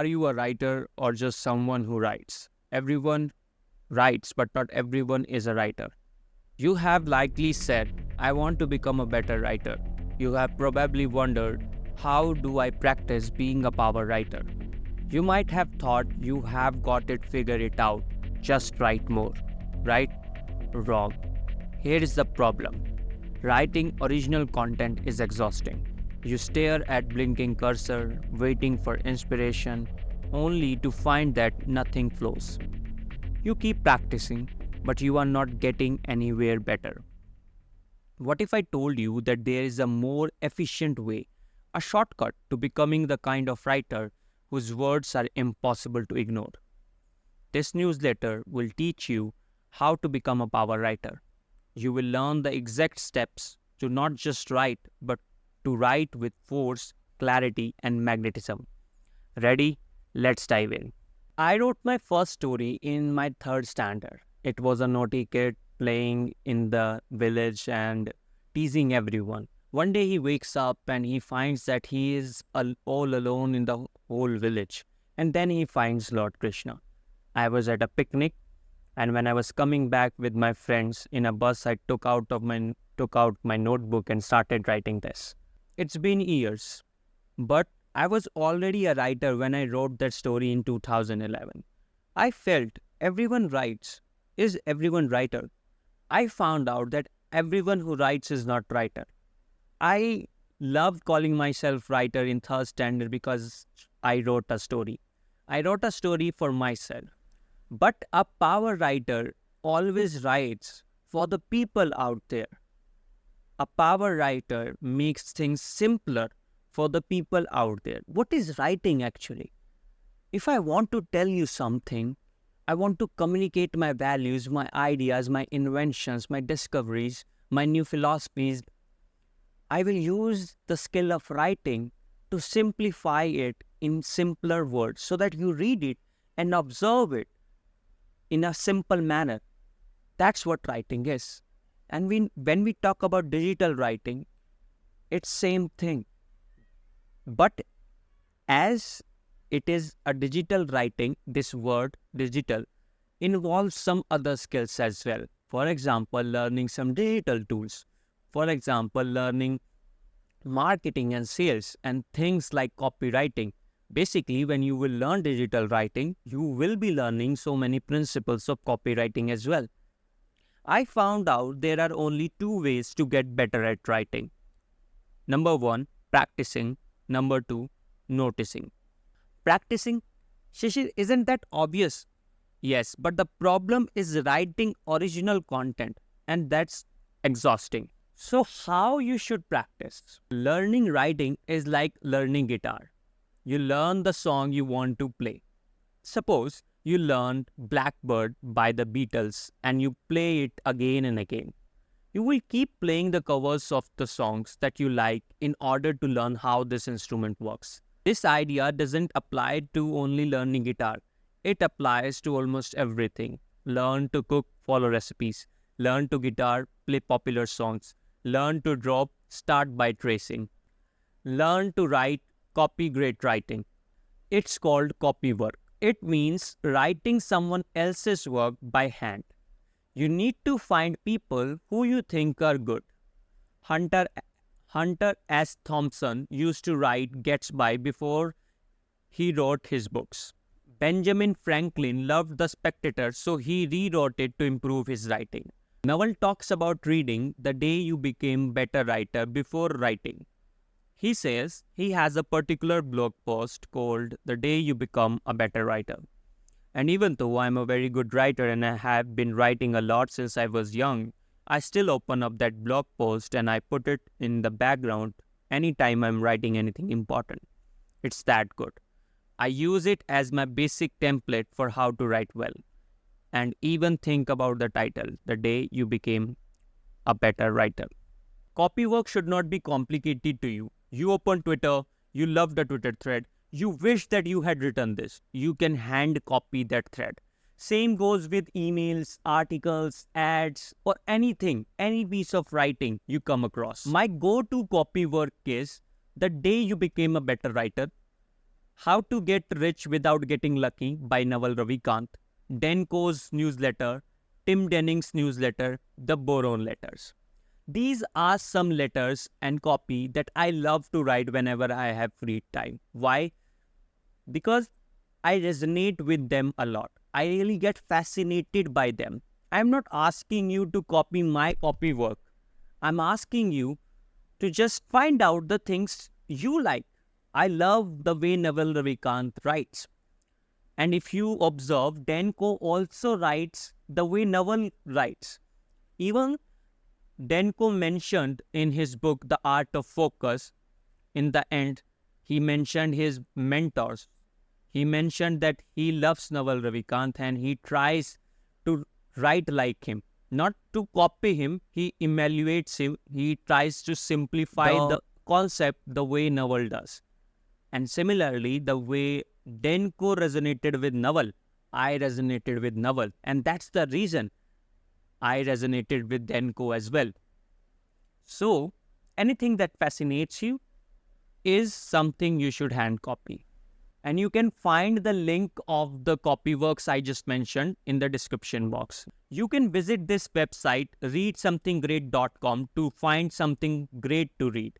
Are you a writer or just someone who writes? Everyone writes, but not everyone is a writer. You have likely said, I want to become a better writer. You have probably wondered, how do I practice being a power writer? You might have thought you have got it figured it out, just write more. Right? Wrong. Here is the problem. Writing original content is exhausting. You stare at blinking cursor, waiting for inspiration, only to find that nothing flows. You keep practicing, but you are not getting anywhere better. What if I told you that there is a more efficient way, a shortcut to becoming the kind of writer whose words are impossible to ignore? This newsletter will teach you how to become a power writer. You will learn the exact steps to not just write, but to write with force, clarity, and magnetism. Ready? Let's dive in. I wrote my first story in my third standard. It was a naughty kid playing in the village and teasing everyone. One day he wakes up and he finds that he is all alone in the whole village. And then he finds Lord Krishna. I was at a picnic, and when I was coming back with my friends in a bus, I took out my notebook and started writing this. It's been years, but I was already a writer when I wrote that story in 2011. I felt everyone writes. Is everyone writer? I found out that everyone who writes is not writer. I loved calling myself writer in third standard because I wrote a story. I wrote a story for myself. But a power writer always writes for the people out there. A power writer makes things simpler for the people out there. What is writing actually? If I want to tell you something, I want to communicate my values, my ideas, my inventions, my discoveries, my new philosophies, I will use the skill of writing to simplify it in simpler words so that you read it and observe it in a simple manner. That's what writing is. And when we talk about digital writing, it's same thing. But as it is a digital writing, this word digital involves some other skills as well. For example, learning some digital tools. For example, learning marketing and sales and things like copywriting. Basically, when you will learn digital writing, you will be learning so many principles of copywriting as well. I found out there are only two ways to get better at writing. Number one, practicing. Number two, noticing. Practicing? Shishir, isn't that obvious? Yes, but the problem is writing original content, and that's exhausting. So how you should practice? Learning writing is like learning guitar. You learn the song you want to play. Suppose you learned Blackbird by the Beatles and you play it again and again. You will keep playing the covers of the songs that you like in order to learn how this instrument works. This idea doesn't apply to only learning guitar. It applies to almost everything. Learn to cook, follow recipes. Learn to guitar, play popular songs. Learn to draw, start by tracing. Learn to write, copy great writing. It's called copywork. It means writing someone else's work by hand. You need to find people who you think are good. Hunter S. Thompson used to write Gatsby before he wrote his books. Benjamin Franklin loved The Spectator, so he rewrote it to improve his writing. Naval talks about reading the day you became better writer before writing. He says he has a particular blog post called The Day You Become a Better Writer. And even though I'm a very good writer and I have been writing a lot since I was young, I still open up that blog post and I put it in the background anytime I'm writing anything important. It's that good. I use it as my basic template for how to write well. And even think about the title, The Day You Became a Better Writer. Copywork should not be complicated to you. You open Twitter, you love the Twitter thread, you wish that you had written this. You can hand copy that thread. Same goes with emails, articles, ads, or anything, any piece of writing you come across. My go-to copywork is The Day You Became a Better Writer. How to Get Rich Without Getting Lucky by Naval Ravikant, Denko's newsletter, Tim Denning's newsletter, The Boron Letters. These are some letters and copy that I love to write whenever I have free time. Why? Because I resonate with them a lot. I really get fascinated by them. I'm not asking you to copy my copy work. I'm asking you to just find out the things you like. I love the way Naval Ravikant writes. And if you observe, Denko also writes the way Naval writes. Even Denko mentioned in his book, The Art of Focus, in the end, he mentioned his mentors. He mentioned that he loves Naval Ravikant and he tries to write like him. Not to copy him, he evaluates him. He tries to simplify the concept the way Naval does. And similarly, the way Denko resonated with Naval, I resonated with Naval. And that's the reason I resonated with Denko as well. So, anything that fascinates you is something you should hand copy. And you can find the link of the copyworks I just mentioned in the description box. You can visit this website, readsomething.great.com, to find something great to read.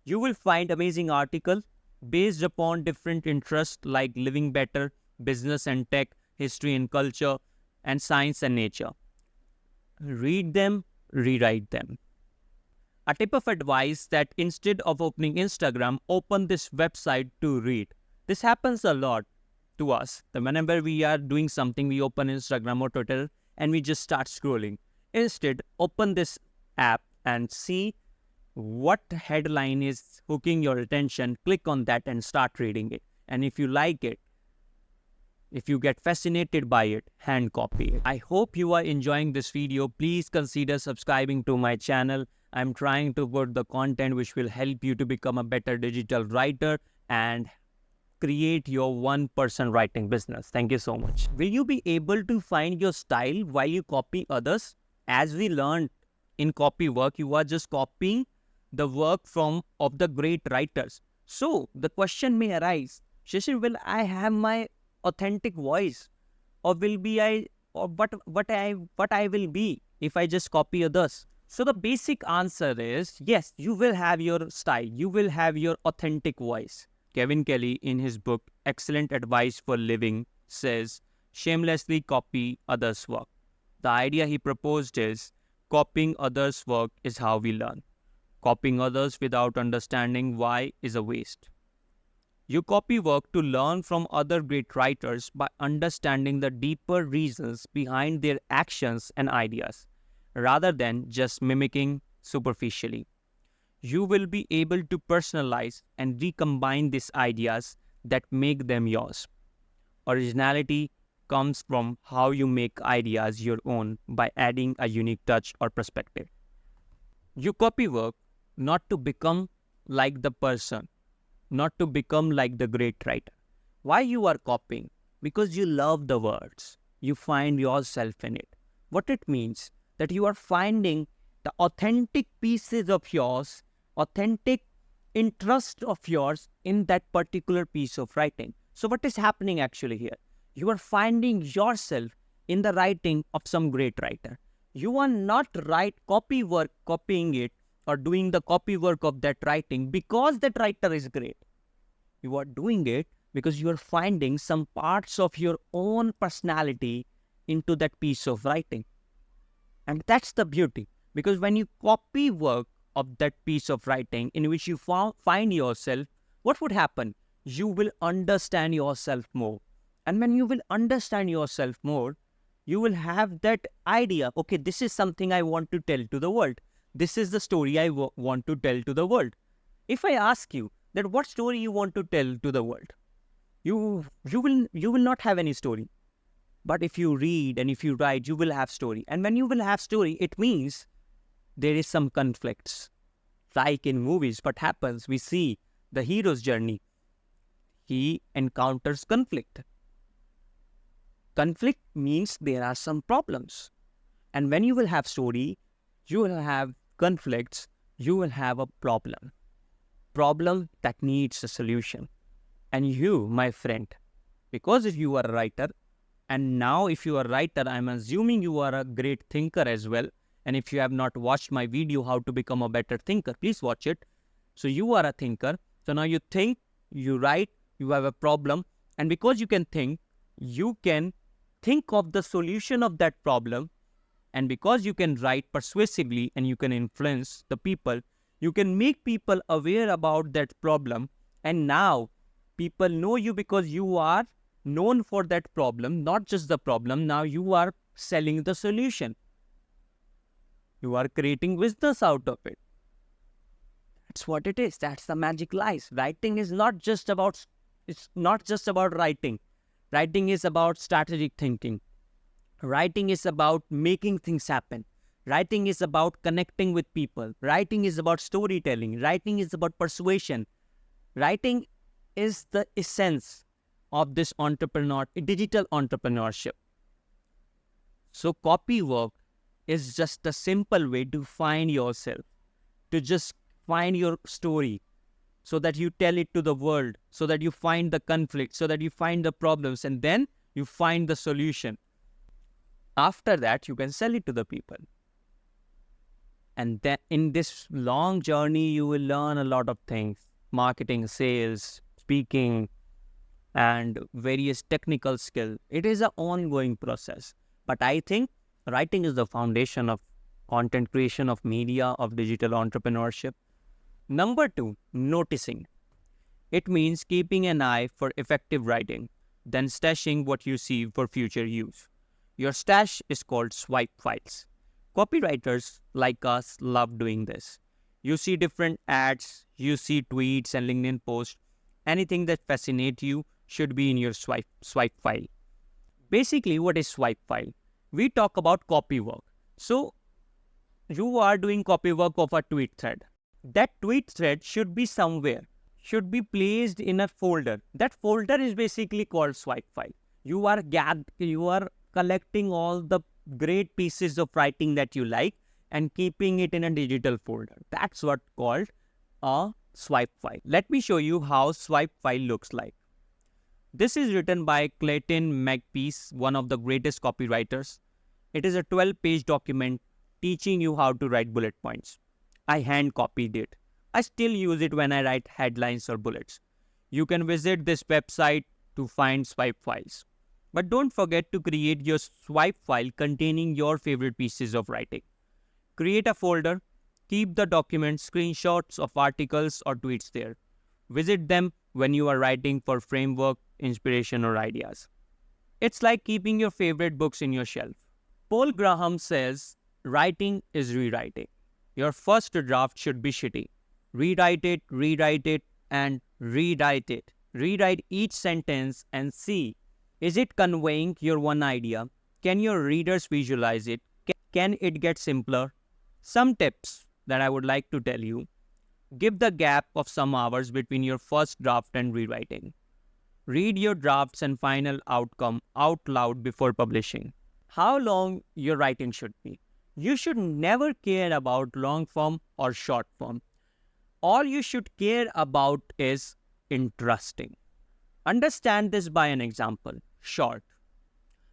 You will find amazing articles based upon different interests like living better, business and tech, history and culture, and science and nature. Read them, rewrite them. A tip of advice that instead of opening Instagram, open this website to read. This happens a lot to us. That whenever we are doing something, we open Instagram or Twitter and we just start scrolling. Instead, open this app and see what headline is hooking your attention. Click on that and start reading it. And if you like it, if you get fascinated by it, hand copy it. I hope you are enjoying this video. Please consider subscribing to my channel. I'm trying to put the content which will help you to become a better digital writer and create your one-person writing business. Thank you so much. Will you be able to find your style while you copy others? As we learned in copy work, you are just copying the work of the great writers. So the question may arise, Shishir, will I have my authentic voice, or what I will be if I just copy others? So the basic answer is yes, you will have your style, you will have your authentic voice. Kevin Kelly, in his book Excellent Advice for Living, says shamelessly copy others' work. The idea he proposed is copying others' work is how we learn. Copying others without understanding why is a waste. You copy work to learn from other great writers by understanding the deeper reasons behind their actions and ideas, rather than just mimicking superficially. You will be able to personalize and recombine these ideas that make them yours. Originality comes from how you make ideas your own by adding a unique touch or perspective. You copy work not to become like the person, not to become like the great writer. Why you are copying? Because you love the words. You find yourself in it. What it means that you are finding the authentic pieces of yours, authentic interest of yours in that particular piece of writing. So what is happening actually here? You are finding yourself in the writing of some great writer. You are not copying it or doing the copy work of that writing because that writer is great. You are doing it because you are finding some parts of your own personality into that piece of writing. And that's the beauty. Because when you copy work of that piece of writing in which you find yourself, what would happen? You will understand yourself more. And when you will understand yourself more, you will have that idea, okay, this is something I want to tell to the world. This is the story I want to tell to the world. If I ask you that what story you want to tell to the world, you will not have any story. But if you read and if you write, you will have story. And when you will have story, it means there is some conflicts. Like in movies, what happens? We see the hero's journey. He encounters conflict. Conflict means there are some problems. And when you will have story, you will have conflicts, you will have a problem. Problem that needs a solution. And you, my friend, because if you are a writer, and now if you are a writer, I'm assuming you are a great thinker as well. And if you have not watched my video, How to Become a Better Thinker, please watch it. So you are a thinker. So now you think, you write, you have a problem. And because you can think of the solution of that problem. And because you can write persuasively and you can influence the people, you can make people aware about that problem. And now people know you because you are known for that problem, not just the problem. Now you are selling the solution. You are creating business out of it. That's what it is. That's the magic lies. Writing is not just about, it's not just about writing. Writing is about strategic thinking. Writing is about making things happen. Writing is about connecting with people. Writing is about storytelling. Writing is about persuasion. Writing is the essence of this digital entrepreneurship. So copy work is just a simple way to find yourself, to just find your story so that you tell it to the world, so that you find the conflict, so that you find the problems, and then you find the solution. After that, you can sell it to the people. And then in this long journey, you will learn a lot of things: marketing, sales, speaking, and various technical skill. It is an ongoing process. But I think writing is the foundation of content creation, of media, of digital entrepreneurship. Number 2, noticing. It means keeping an eye for effective writing, then stashing what you see for future use. Your stash is called swipe files. Copywriters like us love doing this. You see different ads, you see tweets and LinkedIn posts. Anything that fascinates you should be in your swipe file. Basically, what is swipe file? We talk about copy work. So, you are doing copy work of a tweet thread. That tweet thread should be somewhere, should be placed in a folder. That folder is basically called swipe file. You are collecting all the great pieces of writing that you like and keeping it in a digital folder. That's what called a swipe file. Let me show you how swipe file looks like. This is written by Clayton Makepeace, one of the greatest copywriters. It is a 12-page document teaching you how to write bullet points. I hand copied it. I still use it when I write headlines or bullets. You can visit this website to find swipe files. But don't forget to create your swipe file containing your favorite pieces of writing. Create a folder. Keep the document, screenshots of articles or tweets there. Visit them when you are writing for framework, inspiration, or ideas. It's like keeping your favorite books in your shelf. Paul Graham says, writing is rewriting. Your first draft should be shitty. Rewrite it, and rewrite it. Rewrite each sentence and see, is it conveying your one idea? Can your readers visualize it? Can it get simpler? Some tips that I would like to tell you. Give the gap of some hours between your first draft and rewriting. Read your drafts and final outcome out loud before publishing. How long your writing should be. You should never care about long form or short form. All you should care about is interesting. Understand this by an example. Short.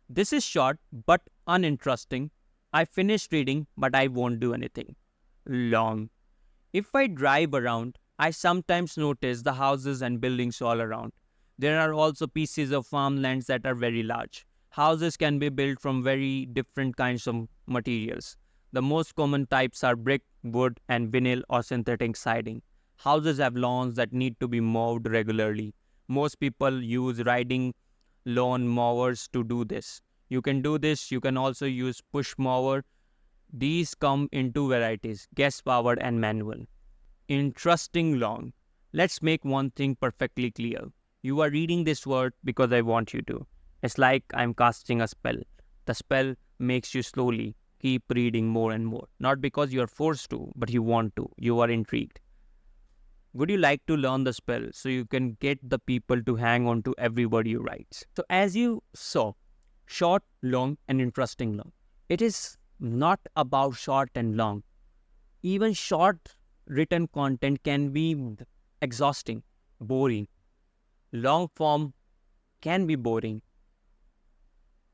This is short but uninteresting. I finished reading but I won't do anything. Long. If I drive around, I sometimes notice the houses and buildings all around. There are also pieces of farmlands that are very large. Houses can be built from very different kinds of materials. The most common types are brick, wood, and vinyl or synthetic siding. Houses have lawns that need to be mowed regularly. Most people use riding lawn mowers to do this. You can do this. You can also use push mower. These come in two varieties, gas-powered and manual. Interesting long. Let's make one thing perfectly clear. You are reading this word because I want you to. It's like I'm casting a spell. The spell makes you slowly keep reading more and more. Not because you are forced to, but you want to. You are intrigued. Would you like to learn the spell so you can get the people to hang on to every word you write? So as you saw, short, long, and interesting long. It is not about short and long. Even short written content can be exhausting, boring. Long form can be boring.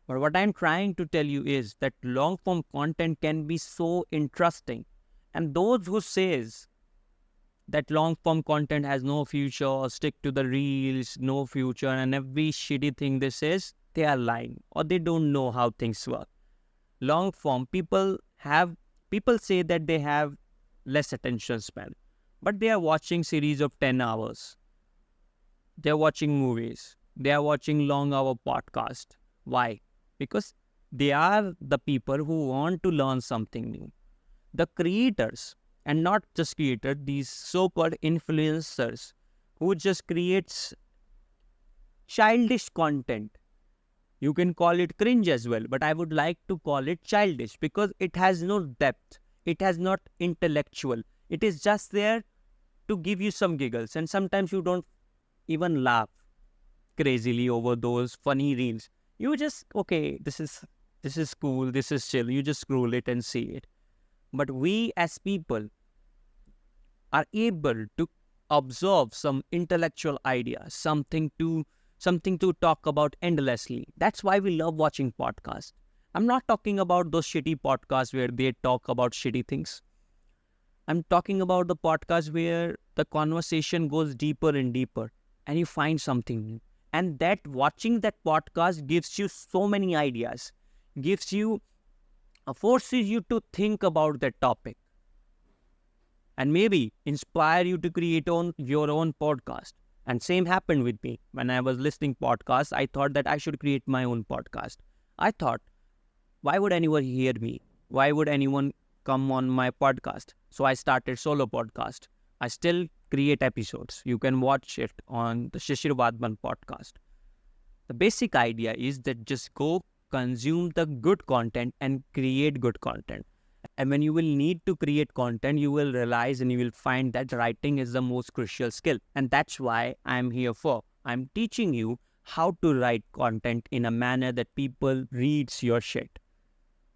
But what I'm trying to tell you is that long form content can be so interesting. And those who says that long form content has no future or stick to the reels, no future, and every shitty thing they says, they are lying or they don't know how things work. Long form, people say that they have less attention span, but they are watching series of 10 hours. They are watching movies. They are watching long hour podcast. Why? Because they are the people who want to learn something new. The creators, and not just creators, these so-called influencers who just creates childish content. You can call it cringe as well, but I would like to call it childish because it has no depth. It has not intellectual. It is just there to give you some giggles, and sometimes you don't even laugh crazily over those funny reels. You just, okay, this is cool, this is chill. You just scroll it and see it. But we as people are able to absorb some intellectual idea, something to talk about endlessly. That's why we love watching podcasts. I'm not talking about those shitty podcasts where they talk about shitty things. I'm talking about the podcast where the conversation goes deeper and deeper and you find something new. And that watching that podcast gives you so many ideas, gives you, forces you to think about that topic and maybe inspire you to create your own podcast. And same happened with me. When I was listening podcasts, I thought that I should create my own podcast. I thought, why would anyone hear me? Why would anyone come on my podcast? So I started solo podcast. I still create episodes. You can watch it on the Shishir Vadman podcast. The basic idea is that just go consume the good content and create good content. And when you will need to create content, you will realize and you will find that writing is the most crucial skill. And that's why I'm here for. I'm teaching you how to write content in a manner that people reads your shit.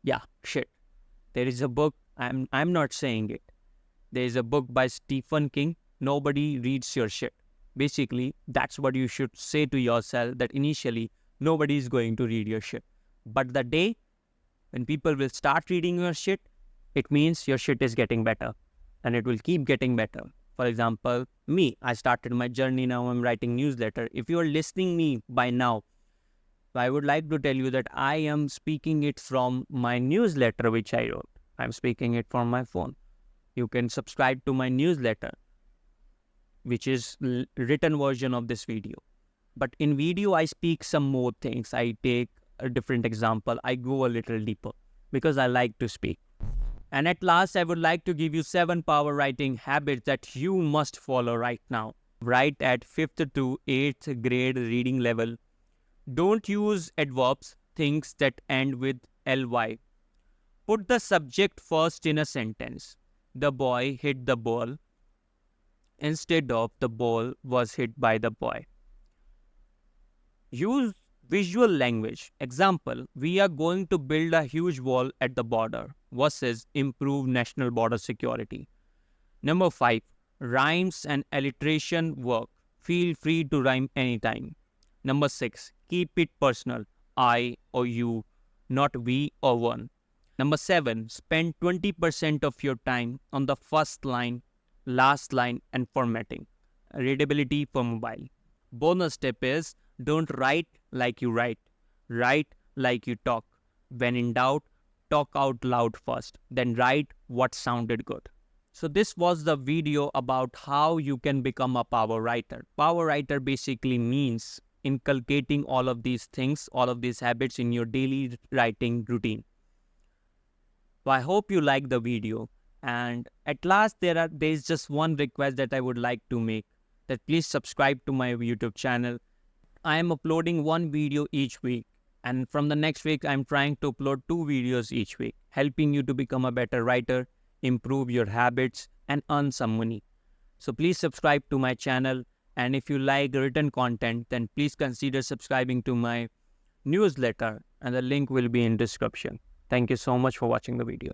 Yeah, shit. There is a book, I'm not saying it. There is a book by Stephen King, Nobody Reads Your Shit. Basically, that's what you should say to yourself, that initially, nobody is going to read your shit. But the day when people will start reading your shit, it means your shit is getting better. And it will keep getting better. For example, me, I started my journey, now I'm writing newsletter. If you are listening me by now, I would like to tell you that I am speaking it from my newsletter which I wrote. I'm speaking it from my phone. You can subscribe to my newsletter, which is written version of this video. But in video, I speak some more things. I take a different example. I go a little deeper because I like to speak. And at last, I would like to give you 7 power writing habits that you must follow right now. Write at 5th to 8th grade reading level. Don't use adverbs, things that end with ly. Put the subject first in a sentence. The boy hit the ball instead of the ball was hit by the boy. Use visual language. Example, we are going to build a huge wall at the border versus improve national border security. Number 5, rhymes and alliteration work. Feel free to rhyme anytime. Number 6, keep it personal. I or you, not we or one. Number 7, spend 20% of your time on the first line, last line, and formatting. Readability for mobile. Bonus tip is, don't write like you write. Write like you talk. When in doubt, talk out loud first. Then write what sounded good. So this was the video about how you can become a power writer. Power writer basically means inculcating all of these things, all of these habits in your daily writing routine. So I hope you like the video. And at last, there is just one request that I would like to make, that please subscribe to my YouTube channel. I am uploading one video each week. And from the next week, I'm trying to upload 2 videos each week, helping you to become a better writer, improve your habits, and earn some money. So please subscribe to my channel. And if you like written content, then please consider subscribing to my newsletter, and the link will be in description. Thank you so much for watching the video.